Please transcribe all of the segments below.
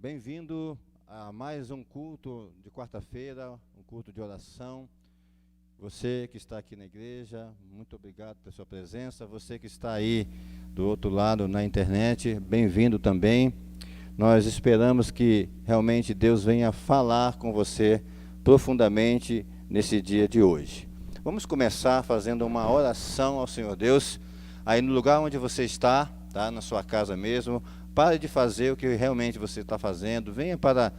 Bem-vindo a mais um culto de quarta-feira, um culto de oração. Você que está aqui na igreja, muito obrigado pela sua presença. Você que está aí do outro lado na internet, bem-vindo também. Nós esperamos que realmente Deus venha falar com você profundamente nesse dia de hoje. Vamos começar fazendo uma oração ao Senhor Deus, aí no lugar onde você está, tá? Na sua casa mesmo. Pare de fazer o que realmente você está fazendo, venha para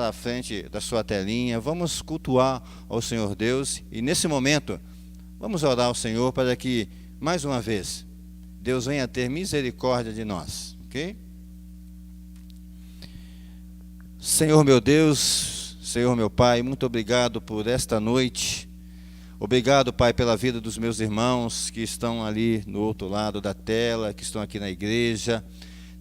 a frente da sua telinha, vamos cultuar ao Senhor Deus, e nesse momento, vamos orar ao Senhor para que, mais uma vez, Deus venha ter misericórdia de nós, ok? Senhor meu Deus, Senhor meu Pai, muito obrigado por esta noite. Obrigado, Pai, pela vida dos meus irmãos que estão ali no outro lado da tela, que estão aqui na igreja.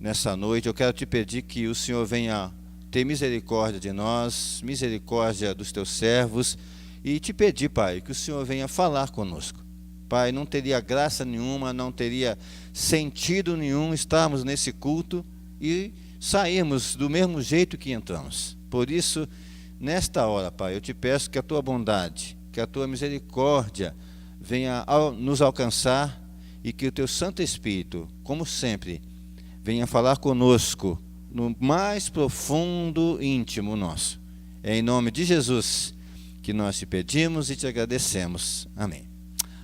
Nessa noite, eu quero te pedir que o Senhor venha ter misericórdia de nós, misericórdia dos teus servos, e te pedir, Pai, que o Senhor venha falar conosco. Pai, não teria graça nenhuma, não teria sentido nenhum estarmos nesse culto e sairmos do mesmo jeito que entramos. Por isso, nesta hora, Pai, eu te peço que a tua bondade, que a tua misericórdia venha nos alcançar e que o teu Santo Espírito, como sempre, venha falar conosco no mais profundo íntimo nosso. É em nome de Jesus que nós te pedimos e te agradecemos. Amém.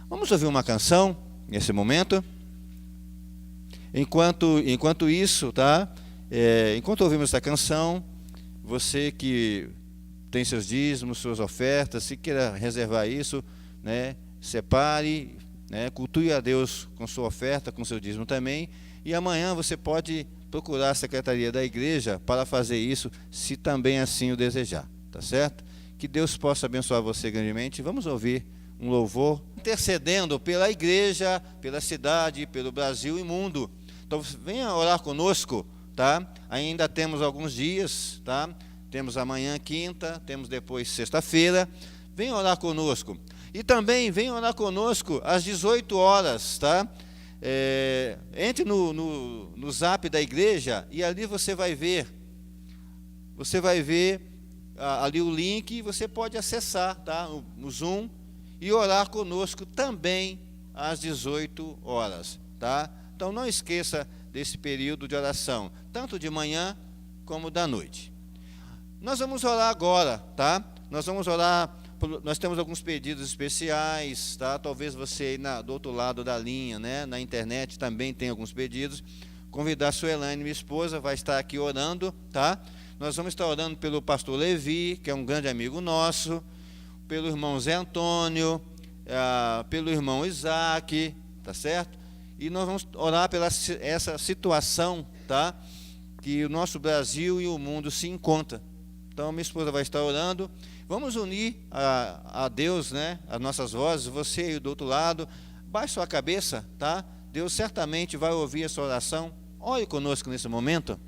Vamos ouvir uma canção nesse momento. Enquanto isso, tá? Enquanto ouvimos essa canção, você que tem seus dízimos, suas ofertas, se queira reservar isso, né? Separe, né? Cultue a Deus com sua oferta, com seu dízimo também. E amanhã você pode procurar a secretaria da igreja para fazer isso, se também assim o desejar, tá certo? Que Deus possa abençoar você grandemente. Vamos ouvir um louvor intercedendo pela igreja, pela cidade, pelo Brasil e mundo. Então venha orar conosco, tá? Ainda temos alguns dias, tá? Temos amanhã quinta, temos depois sexta-feira. Venha orar conosco. E também venha orar conosco às 18 horas, tá? Entre no zap da igreja e ali você vai ver ali o link e você pode acessar, tá? No Zoom e orar conosco também às 18 horas, tá? Então não esqueça desse período de oração, tanto de manhã como da noite. Nós vamos orar agora, tá? Nós temos alguns pedidos especiais, tá? Talvez você aí do outro lado da linha, né? Na internet também tem alguns pedidos. Convidar a Suelane, minha esposa, vai estar aqui orando, tá? Nós vamos estar orando pelo pastor Levi, que é um grande amigo nosso, pelo irmão Zé Antônio, pelo irmão Isaac, tá certo? E nós vamos orar pela essa situação, tá? Que o nosso Brasil e o mundo se encontram. Então, minha esposa vai estar orando. Vamos unir a Deus, né? As nossas vozes, você aí do outro lado. Baixe sua cabeça, tá? Deus certamente vai ouvir a sua oração. Ore conosco nesse momento.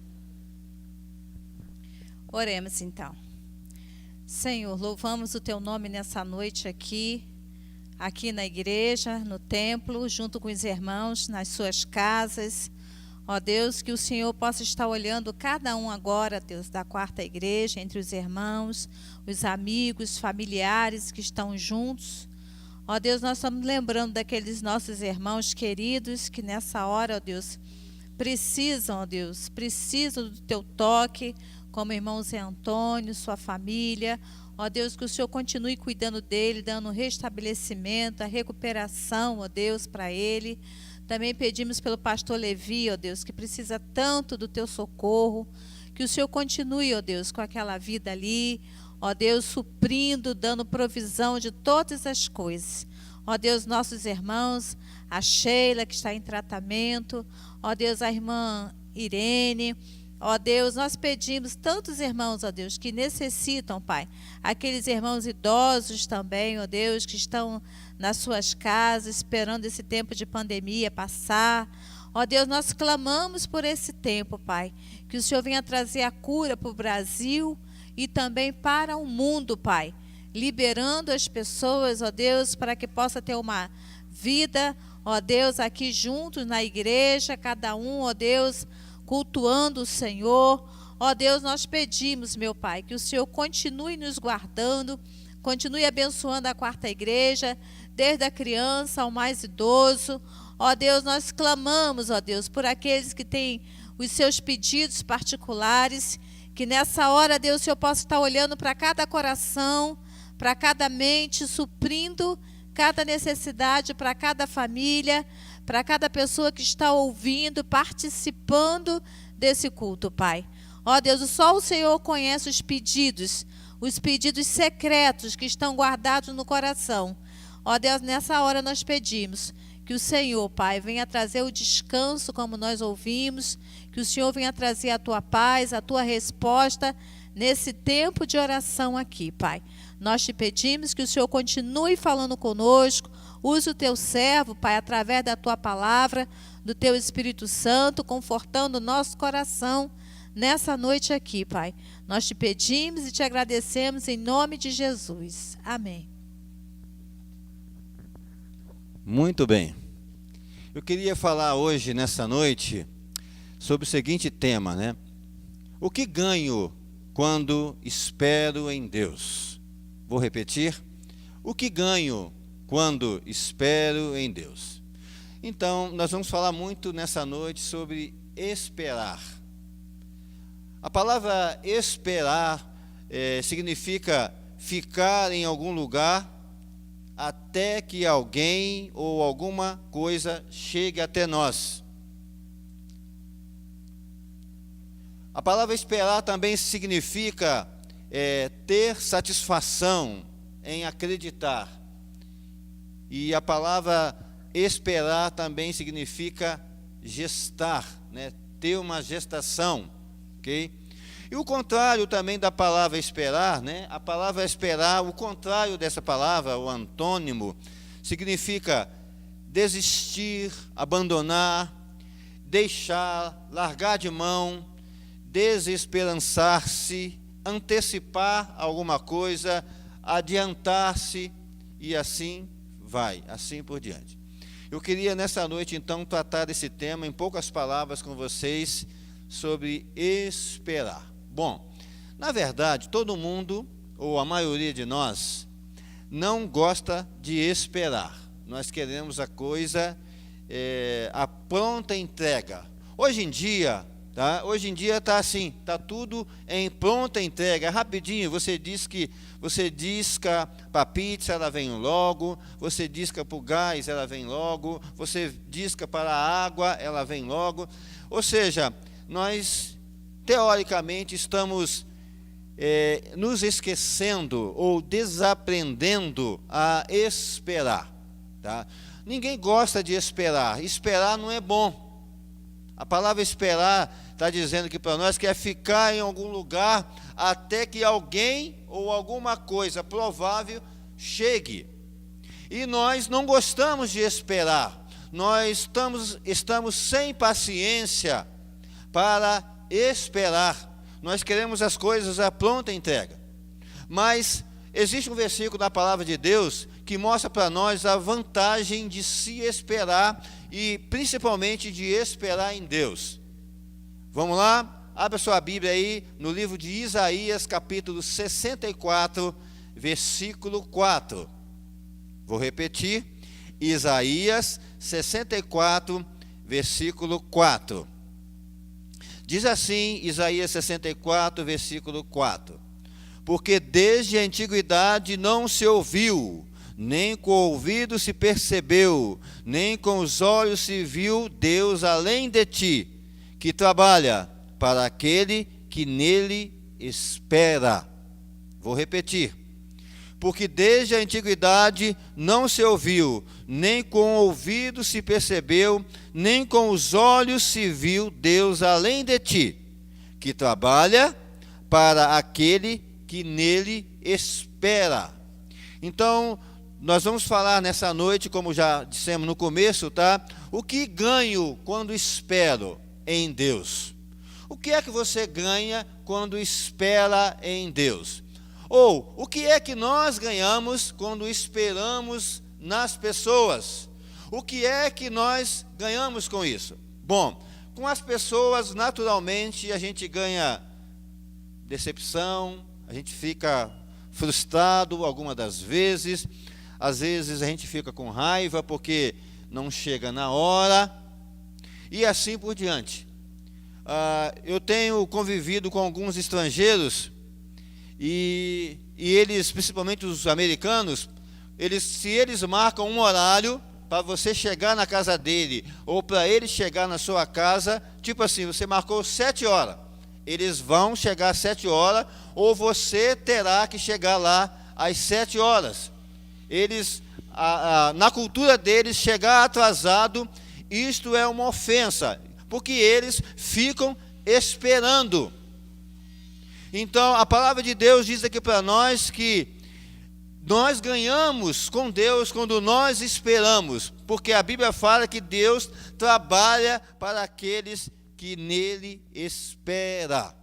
Oremos então. Senhor, louvamos o teu nome nessa noite aqui na igreja, no templo, junto com os irmãos, nas suas casas. Ó Deus, que o Senhor possa estar olhando cada um agora, Deus, da quarta igreja, entre os irmãos, os amigos, familiares que estão juntos. Ó Deus, nós estamos lembrando daqueles nossos irmãos queridos que nessa hora, ó Deus, precisam do teu toque, como o irmão Zé Antônio, sua família. Ó Deus, que o Senhor continue cuidando dele, dando restabelecimento, a recuperação, ó Deus, para ele. Também pedimos pelo pastor Levi, ó Deus, que precisa tanto do teu socorro, que o Senhor continue, ó Deus, com aquela vida ali, ó Deus, suprindo, dando provisão de todas as coisas. Ó Deus, nossos irmãos, a Sheila, que está em tratamento, ó Deus, a irmã Irene. Ó Deus, nós pedimos tantos irmãos, ó Deus, que necessitam, Pai. Aqueles irmãos idosos também, ó Deus, que estão nas suas casas, esperando esse tempo de pandemia passar. Ó Deus, nós clamamos por esse tempo, Pai. Que o Senhor venha trazer a cura para o Brasil e também para o mundo, Pai. Liberando as pessoas, ó Deus, para que possa ter uma vida, ó Deus, aqui juntos na igreja, cada um, ó Deus, cultuando o Senhor. Ó Deus, nós pedimos, meu Pai, que o Senhor continue nos guardando, continue abençoando a quarta igreja, desde a criança ao mais idoso. Ó Deus, nós clamamos, ó Deus, por aqueles que têm os seus pedidos particulares, que nessa hora, Deus, o Senhor possa estar olhando para cada coração, para cada mente, suprindo cada necessidade para cada família, para cada pessoa que está ouvindo, participando desse culto, Pai. Ó Deus, só o Senhor conhece os pedidos secretos que estão guardados no coração. Ó Deus, nessa hora nós pedimos que o Senhor, Pai, venha trazer o descanso como nós ouvimos, que o Senhor venha trazer a tua paz, a tua resposta nesse tempo de oração aqui, Pai. Nós te pedimos que o Senhor continue falando conosco, use o teu servo, Pai, através da tua palavra, do teu Espírito Santo, confortando o nosso coração nessa noite aqui, Pai. Nós te pedimos e te agradecemos em nome de Jesus. Amém. Muito bem. Eu queria falar hoje, nessa noite, sobre o seguinte tema, né? O que ganho quando espero em Deus? Vou repetir. O que ganho quando espero em Deus? Então, nós vamos falar muito nessa noite sobre esperar. A palavra esperar significa ficar em algum lugar até que alguém ou alguma coisa chegue até nós. A palavra esperar também significa ter satisfação em acreditar. E a palavra esperar também significa gestar, né? Ter uma gestação, ok? E o contrário também da palavra esperar, né? A palavra esperar, o contrário dessa palavra, o antônimo, significa desistir, abandonar, deixar, largar de mão, desesperançar-se, antecipar alguma coisa, adiantar-se e assim vai, assim por diante. Eu queria nessa noite então tratar desse tema em poucas palavras com vocês sobre esperar. Bom, na verdade, todo mundo, ou a maioria de nós, não gosta de esperar. Nós queremos a coisa, a pronta entrega. Hoje em dia está assim, está tudo em pronta entrega, rapidinho. Você disca para a pizza, ela vem logo. Você disca para o gás, ela vem logo. Você disca para a água, ela vem logo. Ou seja, nós teoricamente estamos nos esquecendo ou desaprendendo a esperar, tá? Ninguém gosta de esperar. Esperar não é bom. A palavra esperar está dizendo que para nós que é ficar em algum lugar até que alguém ou alguma coisa provável chegue. E nós não gostamos de esperar. Nós estamos sem paciência para esperar. Nós queremos as coisas à pronta entrega. Mas existe um versículo da palavra de Deus que mostra para nós a vantagem de se esperar e principalmente de esperar em Deus. Vamos lá? Abra sua Bíblia aí no livro de Isaías, capítulo 64, versículo 4. Vou repetir. Isaías 64, versículo 4. Diz assim, Isaías 64, versículo 4. Porque desde a antiguidade não se ouviu, nem com o ouvido se percebeu, nem com os olhos se viu Deus além de ti, que trabalha para aquele que nele espera. Vou repetir. Porque desde a antiguidade não se ouviu, nem com o ouvido se percebeu, nem com os olhos se viu Deus além de ti, que trabalha para aquele que nele espera. Então, nós vamos falar nessa noite, como já dissemos no começo, tá? O que ganho quando espero em Deus? O que é que você ganha quando espera em Deus? Ou, o que é que nós ganhamos quando esperamos nas pessoas? O que é que nós ganhamos com isso? Bom, com as pessoas, naturalmente, a gente ganha decepção, a gente fica frustrado algumas das vezes, às vezes a gente fica com raiva porque não chega na hora, e assim por diante. Eu tenho convivido com alguns estrangeiros, e eles, principalmente os americanos, se eles marcam um horário para você chegar na casa dele, ou para ele chegar na sua casa, tipo assim, você marcou 7 horas, eles vão chegar às 7 horas, ou você terá que chegar lá às 7 horas. Eles, na cultura deles, chegar atrasado, isto é uma ofensa, porque eles ficam esperando. Então, a palavra de Deus diz aqui para nós que nós ganhamos com Deus quando nós esperamos, porque a Bíblia fala que Deus trabalha para aqueles que nele espera.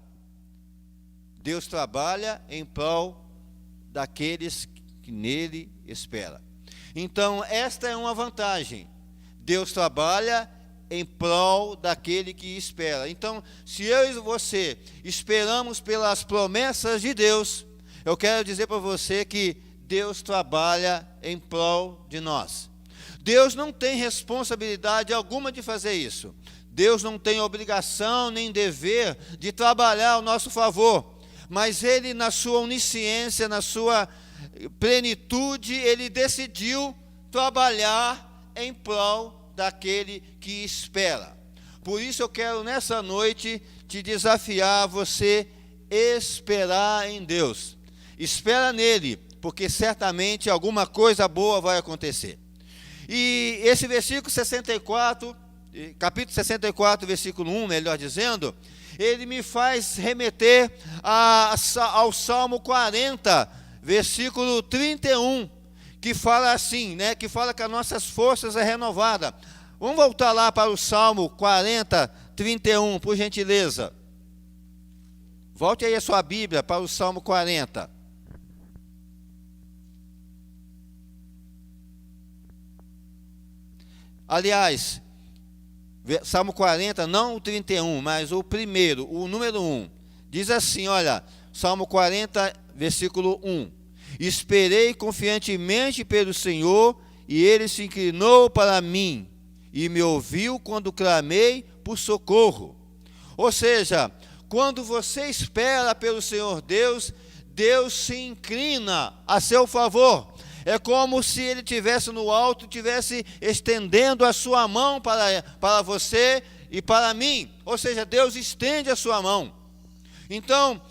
Deus trabalha em prol daqueles que nele espera. Então, esta é uma vantagem. Deus trabalha em prol daquele que espera. Então, se eu e você esperamos pelas promessas de Deus, eu quero dizer para você que Deus trabalha em prol de nós. Deus não tem responsabilidade alguma de fazer isso. Deus não tem obrigação nem dever de trabalhar ao nosso favor. Mas Ele, na sua onisciência, na sua plenitude, Ele decidiu trabalhar em prol daquele que espera. Por isso eu quero nessa noite te desafiar a você esperar em Deus. Espera nele, porque certamente alguma coisa boa vai acontecer. E esse versículo 64, capítulo 64, versículo 1, melhor dizendo, ele me faz remeter ao Salmo 40, versículo 31, que fala assim, né, que fala que as nossas forças é renovada. Vamos voltar lá para o Salmo 40, 31, por gentileza. Volte aí a sua Bíblia para o Salmo 40. Aliás, Salmo 40, não o 31, mas o primeiro, o número 1. Diz assim, olha, Salmo 40, versículo 1. Esperei confiantemente pelo Senhor, e Ele se inclinou para mim, e me ouviu quando clamei por socorro. Ou seja, quando você espera pelo Senhor Deus, Deus se inclina a seu favor. É como se Ele estivesse no alto, estivesse estendendo a sua mão para você e para mim. Ou seja, Deus estende a sua mão. Então,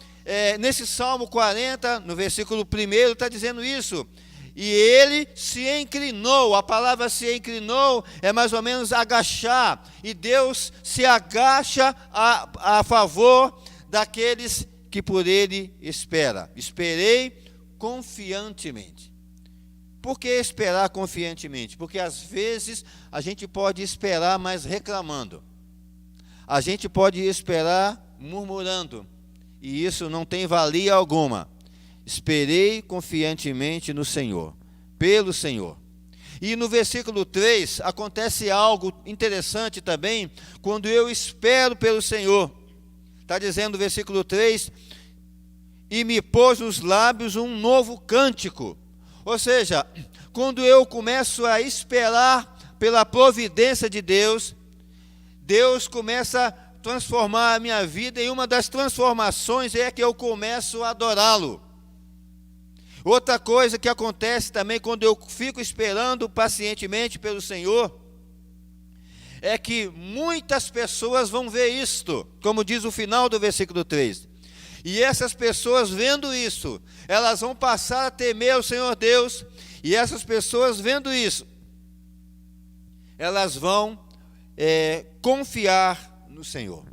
nesse Salmo 40, no versículo 1, está dizendo isso. E Ele se inclinou, a palavra se inclinou é mais ou menos agachar. E Deus se agacha a favor daqueles que por Ele espera. Esperei confiantemente. Por que esperar confiantemente? Porque às vezes a gente pode esperar, mas reclamando. A gente pode esperar murmurando. E isso não tem valia alguma. Esperei confiantemente no Senhor, pelo Senhor. E no versículo 3, acontece algo interessante também, quando eu espero pelo Senhor. Está dizendo o versículo 3, e me pôs nos lábios um novo cântico. Ou seja, quando eu começo a esperar pela providência de Deus, Deus começa a transformar a minha vida, e uma das transformações é que eu começo a adorá-lo. Outra coisa que acontece também quando eu fico esperando pacientemente pelo Senhor, é que muitas pessoas vão ver isto, como diz o final do versículo 3. E essas pessoas vendo isso, elas vão passar a temer o Senhor Deus, e essas pessoas vendo isso, elas vão confiar no Senhor.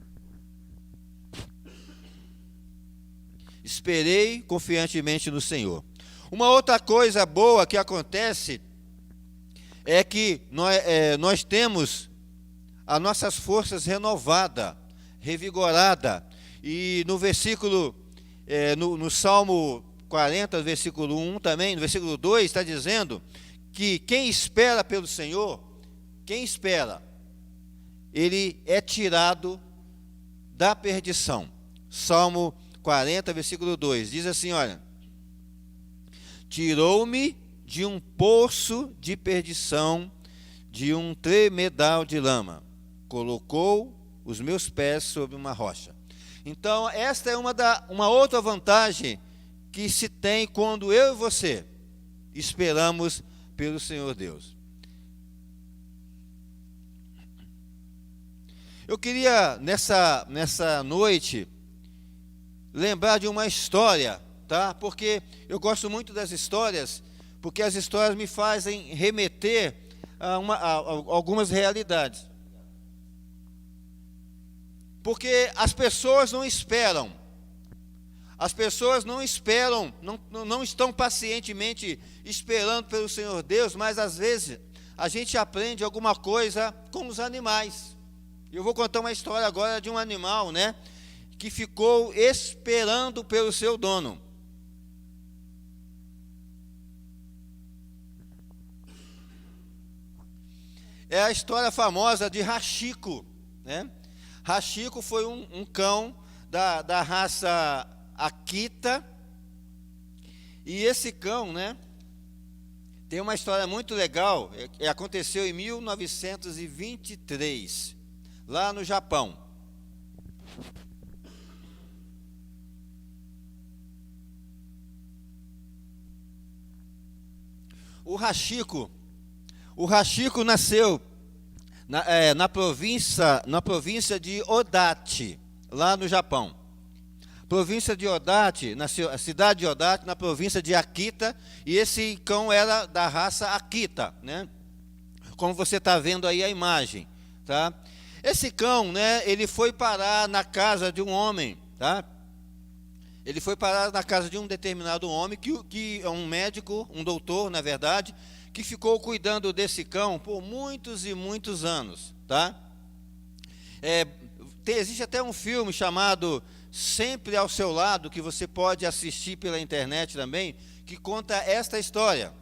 Esperei confiantemente no Senhor. Uma outra coisa boa que acontece é que nós temos as nossas forças renovadas, revigoradas. E no versículo, no Salmo 40, versículo 1 também, no versículo 2, está dizendo que quem espera pelo Senhor, quem espera, ele é tirado da perdição. Salmo 40, versículo 2. Diz assim, olha: tirou-me de um poço de perdição, de um tremedal de lama, colocou os meus pés sobre uma rocha. Então, esta é uma outra vantagem que se tem quando eu e você esperamos pelo Senhor Deus. Eu queria, nessa noite, lembrar de uma história, tá? Porque eu gosto muito das histórias, porque as histórias me fazem remeter a algumas realidades. Porque as pessoas não esperam. As pessoas não esperam, não estão pacientemente esperando pelo Senhor Deus, mas às vezes a gente aprende alguma coisa com os animais. Eu vou contar uma história agora de um animal, né, que ficou esperando pelo seu dono. É a história famosa de Hachiko, né? Hachiko foi um cão da raça Akita. E esse cão, né, tem uma história muito legal. Aconteceu em 1923, lá no Japão. O Hachiko nasceu na província de Odate, lá no Japão. Província de Odate, a cidade de Odate, na província de Akita, e esse cão era da raça Akita, né? Como você está vendo aí a imagem, tá? Esse cão, né, ele foi parar na casa de um homem, tá? Ele foi parar na casa de um determinado homem, que é um médico, um doutor, na verdade, que ficou cuidando desse cão por muitos e muitos anos, tá? Existe até um filme chamado Sempre ao Seu Lado, que você pode assistir pela internet também, que conta esta história.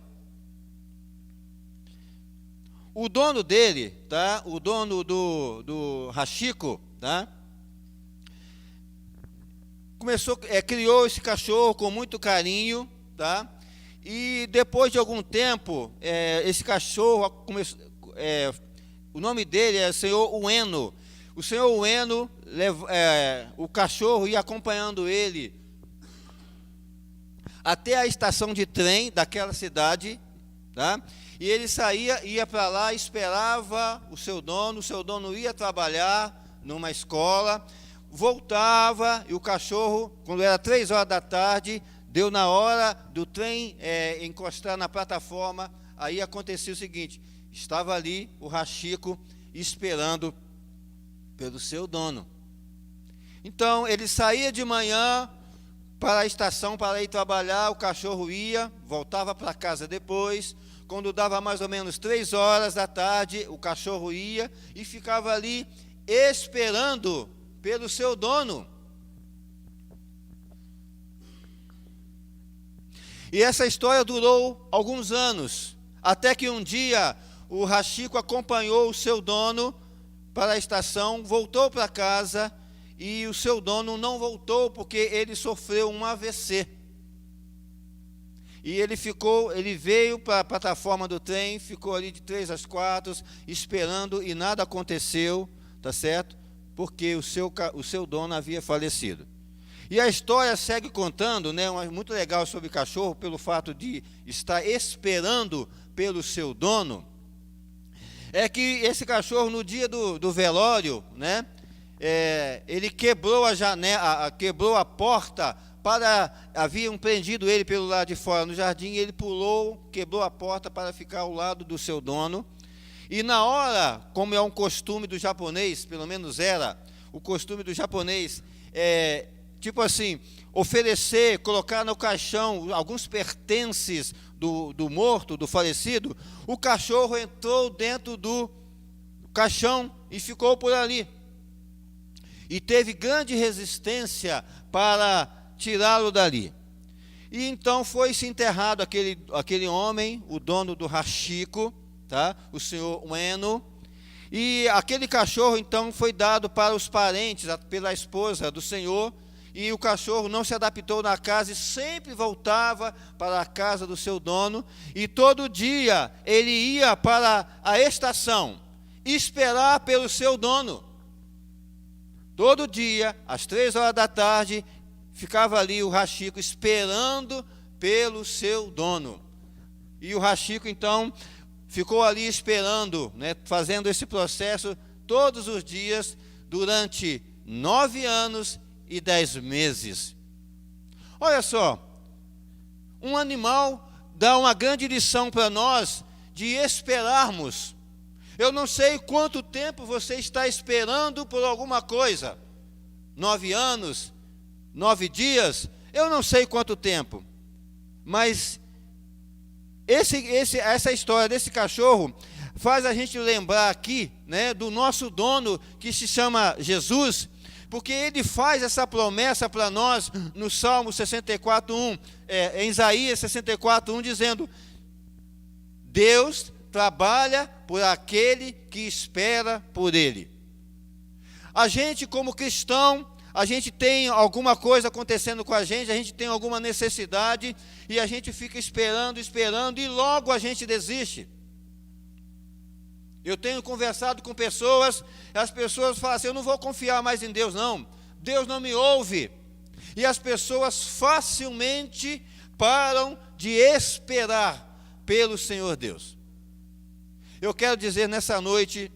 O dono dele, tá? O dono do Hachiko, tá? Criou esse cachorro com muito carinho, tá? E depois de algum tempo, esse cachorro começou, o nome dele é Senhor Ueno. O Senhor Ueno, o cachorro ia acompanhando ele até a estação de trem daquela cidade, tá? E ele ia para lá, esperava o seu dono ia trabalhar numa escola, voltava, e o cachorro, quando era 3 horas da tarde, deu na hora do trem encostar na plataforma, aí acontecia o seguinte: estava ali o Hachiko esperando pelo seu dono. Então ele saía de manhã para a estação para ir trabalhar, o cachorro ia, voltava para casa depois. Quando dava mais ou menos 3 horas da tarde, o cachorro ia e ficava ali esperando pelo seu dono. E essa história durou alguns anos, até que um dia o Hachiko acompanhou o seu dono para a estação, voltou para casa, e o seu dono não voltou porque ele sofreu um AVC. E ele veio para a plataforma do trem, ficou ali de 3 às 4, esperando, e nada aconteceu, tá certo? Porque o seu dono havia falecido. E a história segue contando, né, muito legal sobre cachorro, pelo fato de estar esperando pelo seu dono. É que esse cachorro, no dia do velório, né, ele quebrou a janela, quebrou a porta, haviam prendido ele pelo lado de fora no jardim, e ele pulou, quebrou a porta para ficar ao lado do seu dono. E na hora, como é um costume do japonês, pelo menos era o costume do japonês, tipo assim, oferecer, colocar no caixão alguns pertences do morto, do falecido, o cachorro entrou dentro do caixão e ficou por ali. E teve grande resistência para tirá-lo dali. E então foi-se enterrado aquele homem, o dono do Hachiko, tá? O senhor Ueno. E aquele cachorro então foi dado para os parentes, pela esposa do senhor, e o cachorro não se adaptou na casa e sempre voltava para a casa do seu dono, e todo dia ele ia para a estação esperar pelo seu dono. Todo dia, às 3 horas da tarde, ficava ali o Hachiko esperando pelo seu dono. E o Hachiko então ficou ali esperando, né, fazendo esse processo todos os dias durante 9 anos e 10 meses. Olha só, um animal dá uma grande lição para nós de esperarmos. Eu não sei quanto tempo você está esperando por alguma coisa. 9 anos, 9 dias, eu não sei quanto tempo. Mas essa história desse cachorro faz a gente lembrar aqui, né, do nosso dono que se chama Jesus, porque ele faz essa promessa para nós no Salmo 64:1, em Isaías 64:1, dizendo: Deus trabalha por aquele que espera por ele. A gente, como cristão, a gente tem alguma coisa acontecendo com a gente tem alguma necessidade, e a gente fica esperando, e logo a gente desiste. Eu tenho conversado com pessoas, as pessoas falam assim: eu não vou confiar mais em Deus não, Deus não me ouve. E as pessoas facilmente param de esperar pelo Senhor Deus. Eu quero dizer nessa noite,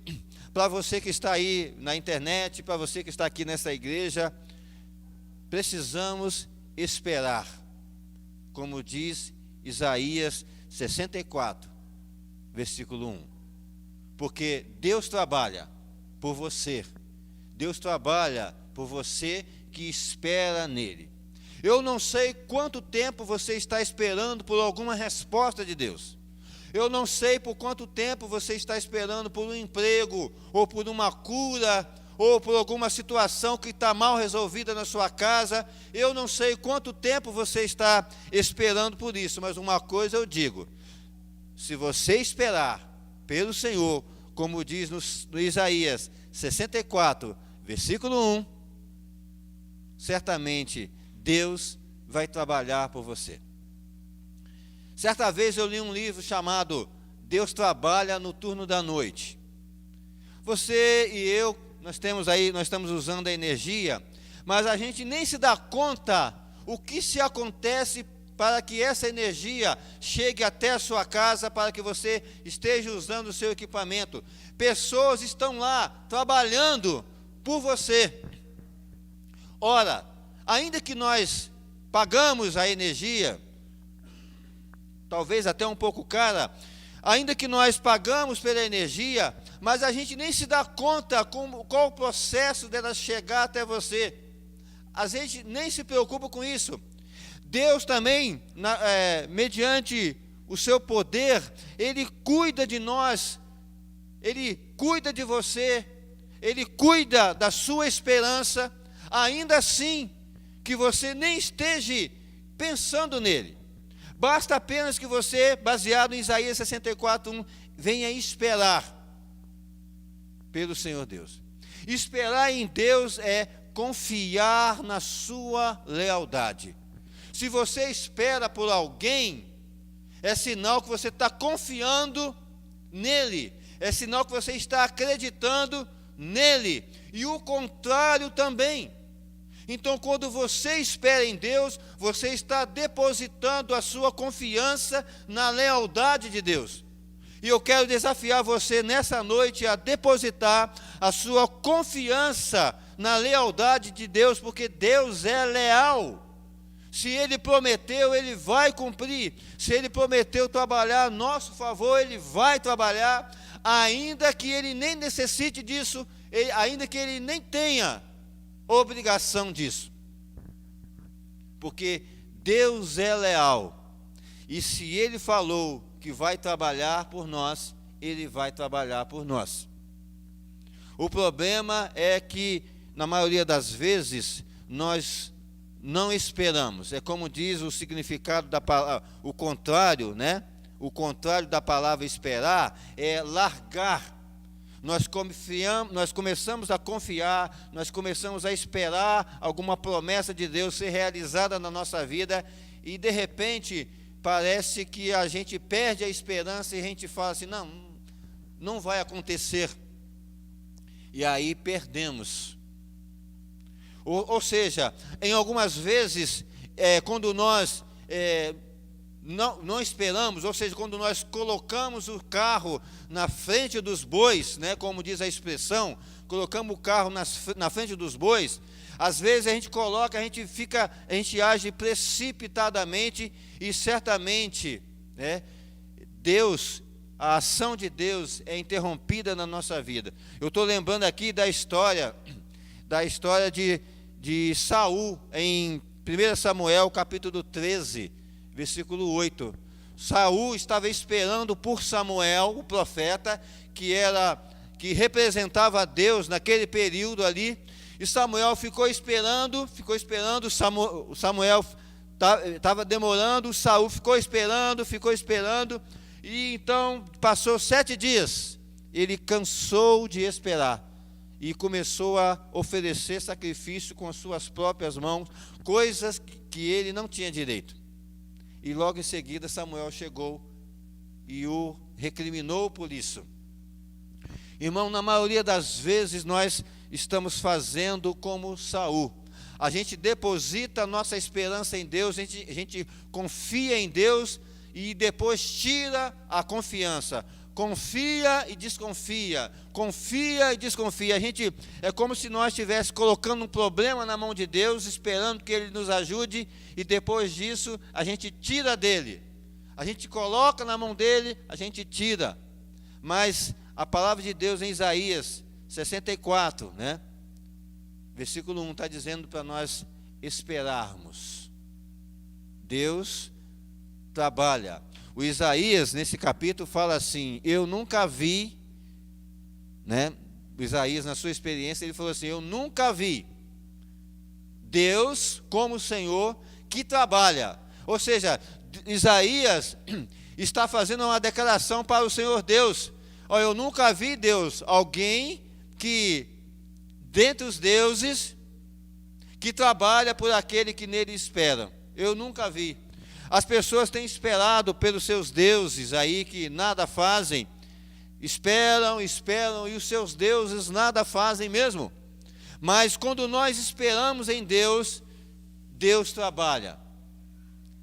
para você que está aí na internet, para você que está aqui nessa igreja, precisamos esperar, como diz Isaías 64, versículo 1. Porque Deus trabalha por você. Deus trabalha por você que espera nele. Eu não sei quanto tempo você está esperando por alguma resposta de Deus. Eu não sei por quanto tempo você está esperando por um emprego, ou por uma cura, ou por alguma situação que está mal resolvida na sua casa. Eu não sei quanto tempo você está esperando por isso, mas uma coisa eu digo: se você esperar pelo Senhor, como diz no Isaías 64, versículo 1, certamente Deus vai trabalhar por você. Certa vez eu li um livro chamado Deus Trabalha no Turno da Noite. Você e eu, nós estamos usando a energia, mas a gente nem se dá conta o que se acontece para que essa energia chegue até a sua casa, para que você esteja usando o seu equipamento. Pessoas estão lá trabalhando por você. Ora, ainda que nós pagamos a energia, talvez até um pouco cara, ainda que nós pagamos pela energia, mas a gente nem se dá conta qual o processo dela chegar até você. A gente nem se preocupa com isso. Deus também, mediante o seu poder, Ele cuida de nós, Ele cuida de você, Ele cuida da sua esperança, ainda assim que você nem esteja pensando nele. Basta apenas que você, baseado em Isaías 64:1, venha esperar pelo Senhor Deus. Esperar em Deus é confiar na sua lealdade. Se você espera por alguém, é sinal que você está confiando nele, é sinal que você está acreditando nele, e o contrário também. Então, quando você espera em Deus, você está depositando a sua confiança na lealdade de Deus. E eu quero desafiar você nessa noite a depositar a sua confiança na lealdade de Deus, porque Deus é leal. Se Ele prometeu, Ele vai cumprir. Se Ele prometeu trabalhar a nosso favor, Ele vai trabalhar, ainda que Ele nem necessite disso, ainda que Ele nem tenha obrigação disso. Porque Deus é leal. E se Ele falou que vai trabalhar por nós, Ele vai trabalhar por nós. O problema é que, na maioria das vezes, nós não esperamos. É como diz o significado da palavra, o contrário, né? O contrário da palavra esperar é largar. nós começamos a confiar, nós começamos a esperar alguma promessa de Deus ser realizada na nossa vida, e de repente parece que a gente perde a esperança e a gente fala assim, não vai acontecer. E aí perdemos. Ou seja, em algumas vezes, quando nós não esperamos, ou seja, quando nós colocamos o carro na frente dos bois, né, como diz a expressão, colocamos o carro na frente dos bois, às vezes a gente age precipitadamente, e certamente, né, a ação de Deus é interrompida na nossa vida. Eu estou lembrando aqui da história de Saul, em 1 Samuel, capítulo 13, versículo 8. Saul estava esperando por Samuel, o profeta, que representava a Deus naquele período ali, e Samuel ficou esperando, Samuel estava demorando, Saul ficou esperando, e então passou 7 dias, ele cansou de esperar, e começou a oferecer sacrifício com as suas próprias mãos, coisas que ele não tinha direito. E logo em seguida Samuel chegou e o recriminou por isso. Irmão, na maioria das vezes nós estamos fazendo como Saul. A gente deposita a nossa esperança em Deus, a gente confia em Deus e depois tira a confiança. Confia e desconfia, confia e desconfia. É como se nós estivéssemos colocando um problema na mão de Deus, esperando que Ele nos ajude, e depois disso a gente tira dele. A gente coloca na mão dele, a gente tira. Mas a palavra de Deus em Isaías 64, né? Versículo 1 está dizendo para nós esperarmos. Deus trabalha. O Isaías, nesse capítulo, fala assim, eu nunca vi, né? O Isaías, na sua experiência, ele falou assim, eu nunca vi Deus como o Senhor que trabalha. Ou seja, Isaías está fazendo uma declaração para o Senhor Deus. Eu nunca vi Deus, alguém que, dentre os deuses, que trabalha por aquele que nele espera. Eu nunca vi. As pessoas têm esperado pelos seus deuses aí que nada fazem, esperam, e os seus deuses nada fazem mesmo. Mas quando nós esperamos em Deus, Deus trabalha.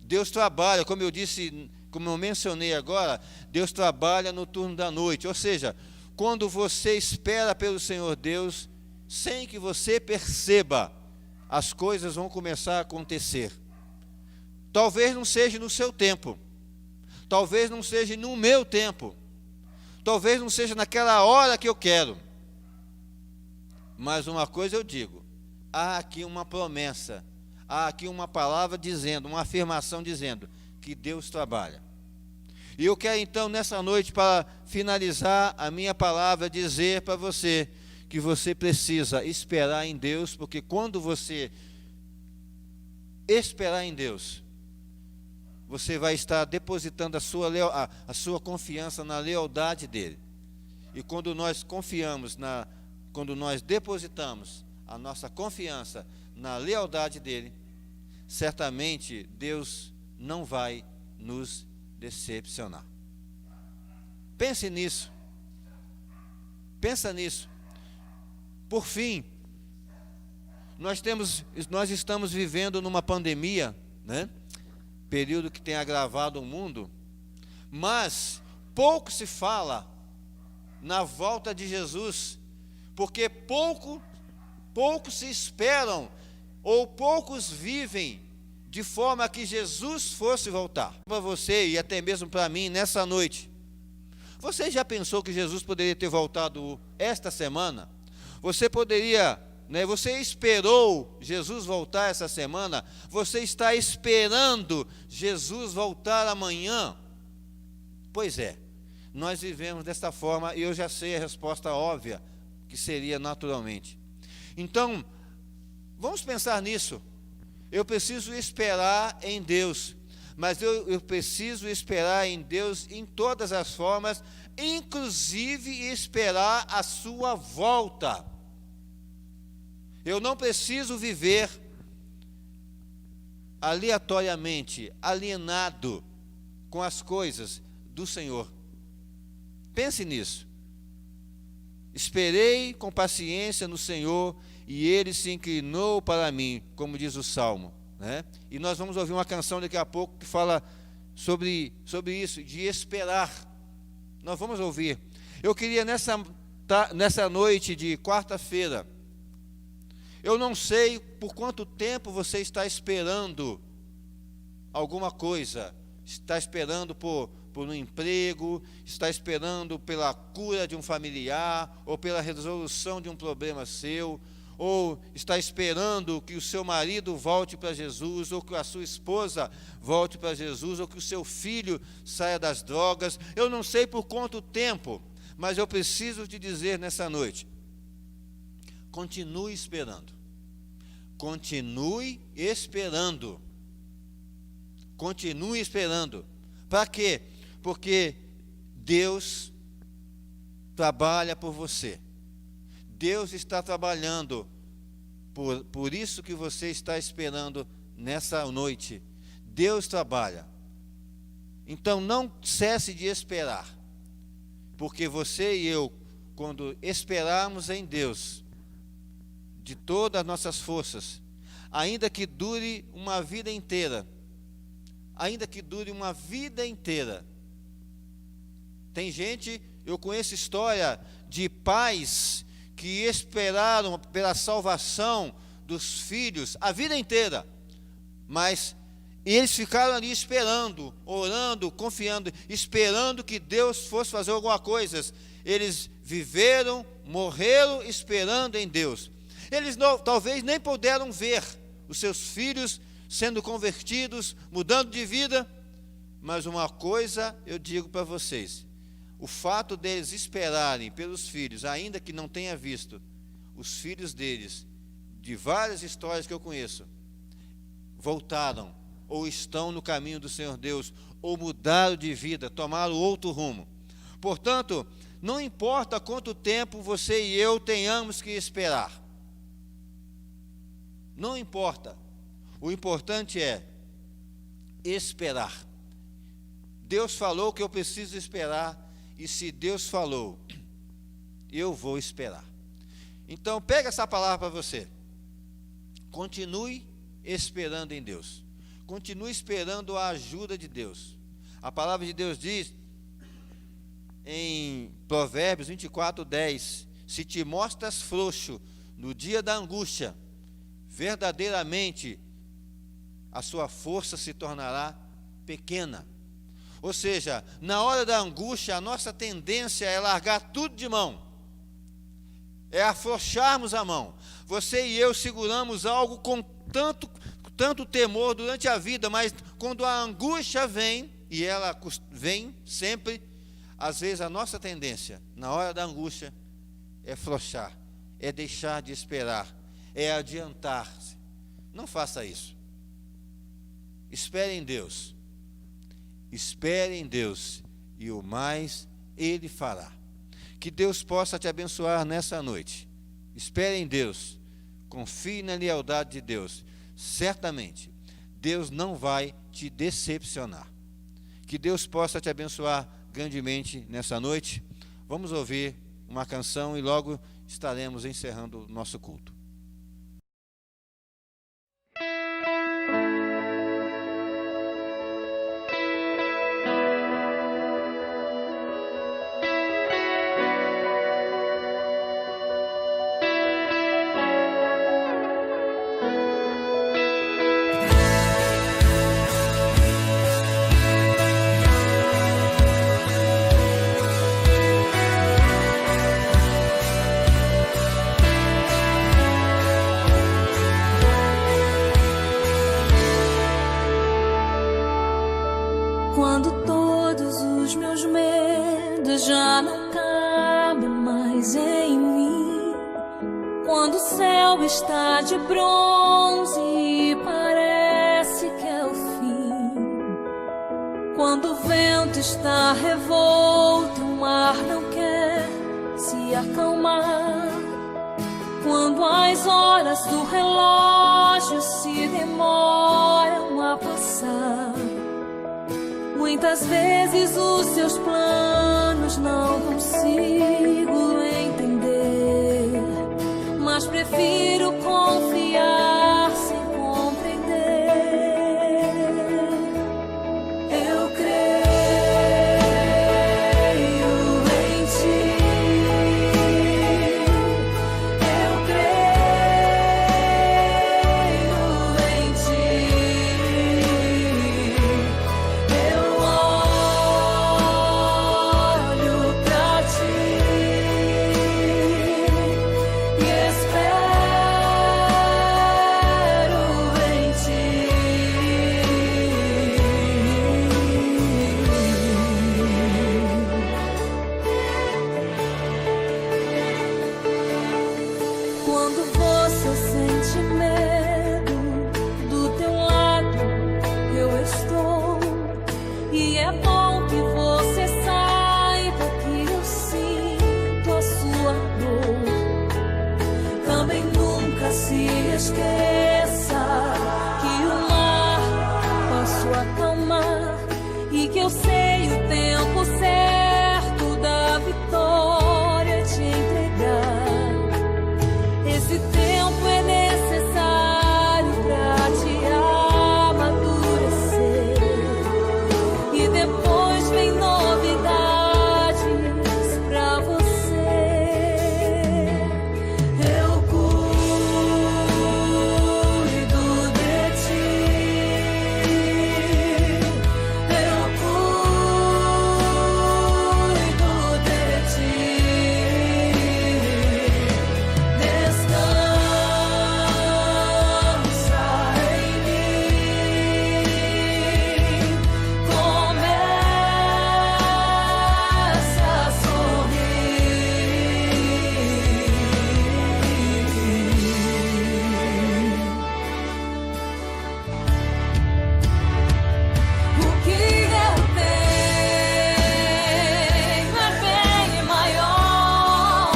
Deus trabalha, como eu disse, como eu mencionei agora, Deus trabalha no turno da noite. Ou seja, quando você espera pelo Senhor Deus, sem que você perceba, as coisas vão começar a acontecer. Talvez não seja no seu tempo, talvez não seja no meu tempo, talvez não seja naquela hora que eu quero. Mas uma coisa eu digo, há aqui uma promessa, há aqui uma palavra dizendo, uma afirmação dizendo que Deus trabalha. E eu quero então nessa noite, para finalizar a minha palavra, dizer para você que você precisa esperar em Deus, porque quando você esperar em Deus, você vai estar depositando a sua confiança na lealdade dele. E quando nós quando nós depositamos a nossa confiança na lealdade dele, certamente Deus não vai nos decepcionar. Pense nisso. Pensa nisso. Por fim, nós estamos vivendo numa pandemia, né? Período que tem agravado o mundo, mas pouco se fala na volta de Jesus, porque pouco se esperam, ou poucos vivem de forma que Jesus fosse voltar. Para você e até mesmo para mim nessa noite, você já pensou que Jesus poderia ter voltado esta semana? Você poderia, né, você esperou Jesus voltar essa semana? Você está esperando Jesus voltar amanhã? Pois é, nós vivemos desta forma, e eu já sei a resposta óbvia, que seria naturalmente. Então, vamos pensar nisso. Eu preciso esperar em Deus, mas eu preciso esperar em Deus em todas as formas, inclusive esperar a sua volta. Eu não preciso viver aleatoriamente, alienado com as coisas do Senhor. Pense nisso. Esperei com paciência no Senhor, e Ele se inclinou para mim, como diz o Salmo, né? E nós vamos ouvir uma canção daqui a pouco que fala sobre isso, de esperar. Nós vamos ouvir. Eu queria nessa noite de quarta-feira, eu não sei por quanto tempo você está esperando alguma coisa. Está esperando por um emprego, está esperando pela cura de um familiar, ou pela resolução de um problema seu, ou está esperando que o seu marido volte para Jesus, ou que a sua esposa volte para Jesus, ou que o seu filho saia das drogas. Eu não sei por quanto tempo, mas eu preciso te dizer nessa noite: continue esperando. Continue esperando. Continue esperando. Para quê? Porque Deus trabalha por você. Deus está trabalhando por isso que você está esperando nessa noite. Deus trabalha. Então não cesse de esperar. Porque você e eu, quando esperarmos em Deus, de todas as nossas forças, ainda que dure uma vida inteira, tem gente, eu conheço história de pais que esperaram pela salvação dos filhos a vida inteira, mas eles ficaram ali esperando, orando, confiando, esperando que Deus fosse fazer alguma coisa. Eles viveram, morreram esperando em Deus. Eles talvez nem puderam ver os seus filhos sendo convertidos, mudando de vida, mas uma coisa eu digo para vocês: o fato deles esperarem pelos filhos, ainda que não tenha visto, os filhos deles, de várias histórias que eu conheço, voltaram, ou estão no caminho do Senhor Deus, ou mudaram de vida, tomaram outro rumo. Portanto, não importa quanto tempo você e eu tenhamos que esperar, não importa. O importante é esperar. Deus falou que eu preciso esperar, e se Deus falou, eu vou esperar. Então, pega essa palavra para você. Continue esperando em Deus. Continue esperando a ajuda de Deus. A palavra de Deus diz em Provérbios 24:10: se te mostras frouxo no dia da angústia, verdadeiramente a sua força se tornará pequena. Ou seja, na hora da angústia, a nossa tendência é largar tudo de mão, é afrouxarmos a mão. Você e eu seguramos algo com tanto temor durante a vida, mas quando a angústia vem, e ela vem sempre, às vezes a nossa tendência, na hora da angústia, é afrouxar, é deixar de esperar, é adiantar-se. Não faça isso. Espere em Deus. Espere em Deus, e o mais Ele fará. Que Deus possa te abençoar nessa noite. Espere em Deus. Confie na lealdade de Deus. Certamente, Deus não vai te decepcionar. Que Deus possa te abençoar grandemente nessa noite. Vamos ouvir uma canção e logo estaremos encerrando o nosso culto. Quando todos os meus medos já não cabem mais em mim, quando o céu está de bronze e parece que é o fim, Quando o vento está revolto, o mar não quer se acalmar. Quando as horas do relógio se demoram a passar, muitas vezes os seus planos não consigo entender, mas prefiro confiar sem compreender. Eu creio em ti, eu creio em ti, eu olho pra ti e espero em ti. Quando você sente medo, do teu lado eu estou. E é bom que você saiba que eu sinto a sua dor. Também nunca se esqueça que o mar posso acalmar e que eu sei o tempo certo da vitória te entregar. Esse tempo é necessário pra te amadurecer. E depois vem novidades pra você. Eu cuido de ti. Eu cuido de ti. Descansa em mim. Começa a sorrir. O que eu tenho é bem maior,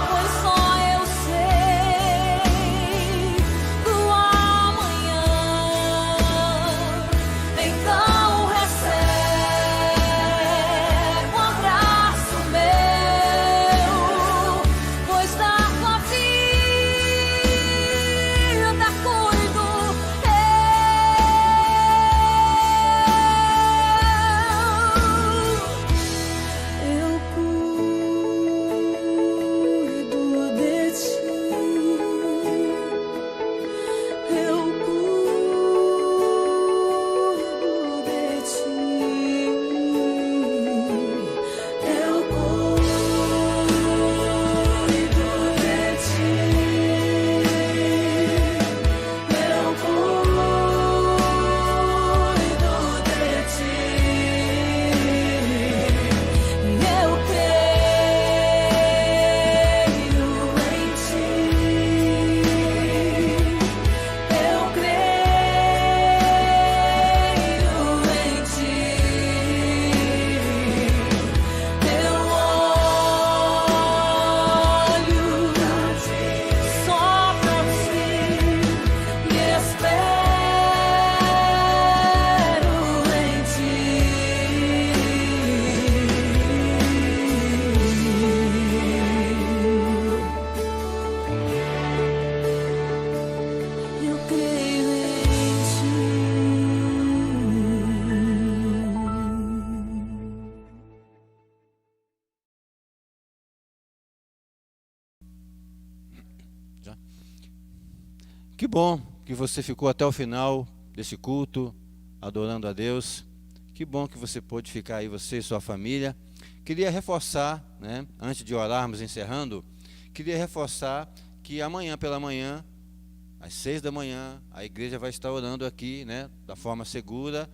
pois só eu sei do amanhã. Então recebe um abraço meu, pois da tua vida cuido eu cuido de ti. Eu cuido de ti. Eu cuido de ti. Eu cuido de ti. Eu creio em ti. Eu creio em ti. Eu olho só pra ti e espero em ti. Eu creio em ti. Que bom que você ficou até o final desse culto, adorando a Deus. Que bom que você pôde ficar aí, você e sua família. Queria reforçar, né, antes de orarmos, encerrando, queria reforçar que amanhã pela manhã, às 6 da manhã, a igreja vai estar orando aqui, né, da forma segura,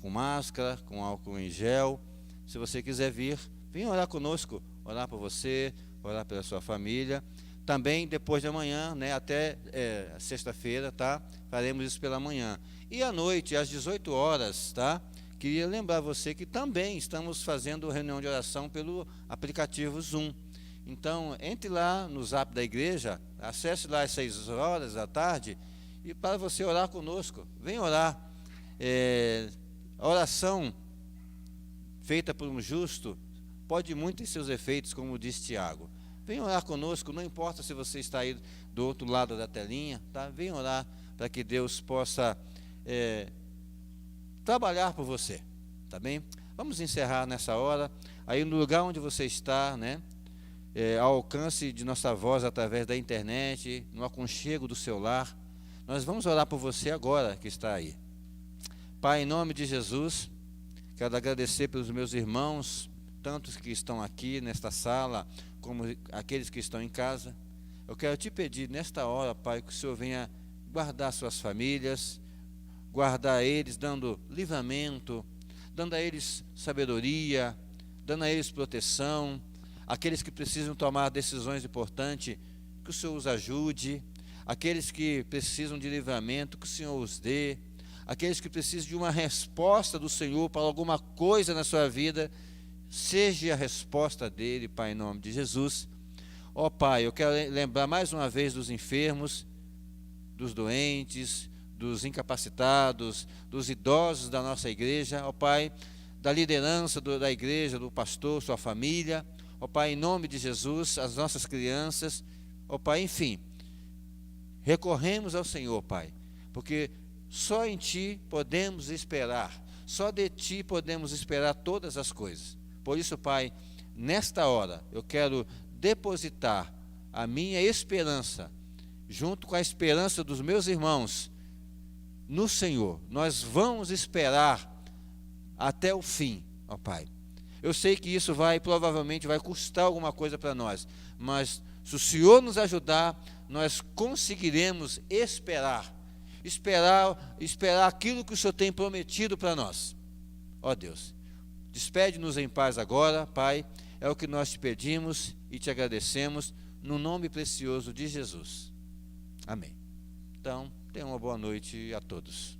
com máscara, com álcool em gel. Se você quiser vir, venha orar conosco, orar por você, orar pela sua família. Também depois de amanhã, né, até sexta-feira, tá? Faremos isso pela manhã. E à noite, às 18 horas, tá? queria lembrar você que também estamos fazendo reunião de oração pelo aplicativo Zoom. Então, entre lá no Zap da igreja, acesse lá às 6 horas da tarde, e para você orar conosco, vem orar. A oração feita por um justo pode muito em seus efeitos, como diz Tiago. Vem orar conosco, não importa se você está aí do outro lado da telinha, tá? Vem orar para que Deus possa trabalhar por você, tá bem? Vamos encerrar nessa hora, aí no lugar onde você está, né? Ao alcance de nossa voz através da internet, no aconchego do seu lar, nós vamos orar por você agora que está aí. Pai, em nome de Jesus, quero agradecer pelos meus irmãos, tantos que estão aqui nesta sala, como aqueles que estão em casa. Eu quero te pedir nesta hora, Pai, que o Senhor venha guardar suas famílias, guardar eles, dando livramento, dando a eles sabedoria, dando a eles proteção. Aqueles que precisam tomar decisões importantes, que o Senhor os ajude. Aqueles que precisam de livramento, que o Senhor os dê. Aqueles que precisam de uma resposta do Senhor para alguma coisa na sua vida, seja a resposta dele, Pai, em nome de Jesus. Ó Pai, eu quero lembrar mais uma vez dos enfermos, dos doentes, dos incapacitados, dos idosos da nossa igreja, ó Pai, da liderança da igreja, do pastor, sua família, ó Pai, em nome de Jesus, as nossas crianças, ó Pai, enfim, recorremos ao Senhor, Pai, porque só em Ti podemos esperar, só de Ti podemos esperar todas as coisas. Por isso, Pai, nesta hora, eu quero depositar a minha esperança, junto com a esperança dos meus irmãos, no Senhor. Nós vamos esperar até o fim, ó Pai. Eu sei que isso provavelmente vai custar alguma coisa para nós, mas se o Senhor nos ajudar, nós conseguiremos esperar aquilo que o Senhor tem prometido para nós. Ó Deus, despede-nos em paz agora, Pai, é o que nós te pedimos e te agradecemos, no nome precioso de Jesus. Amém. Então, tenha uma boa noite a todos.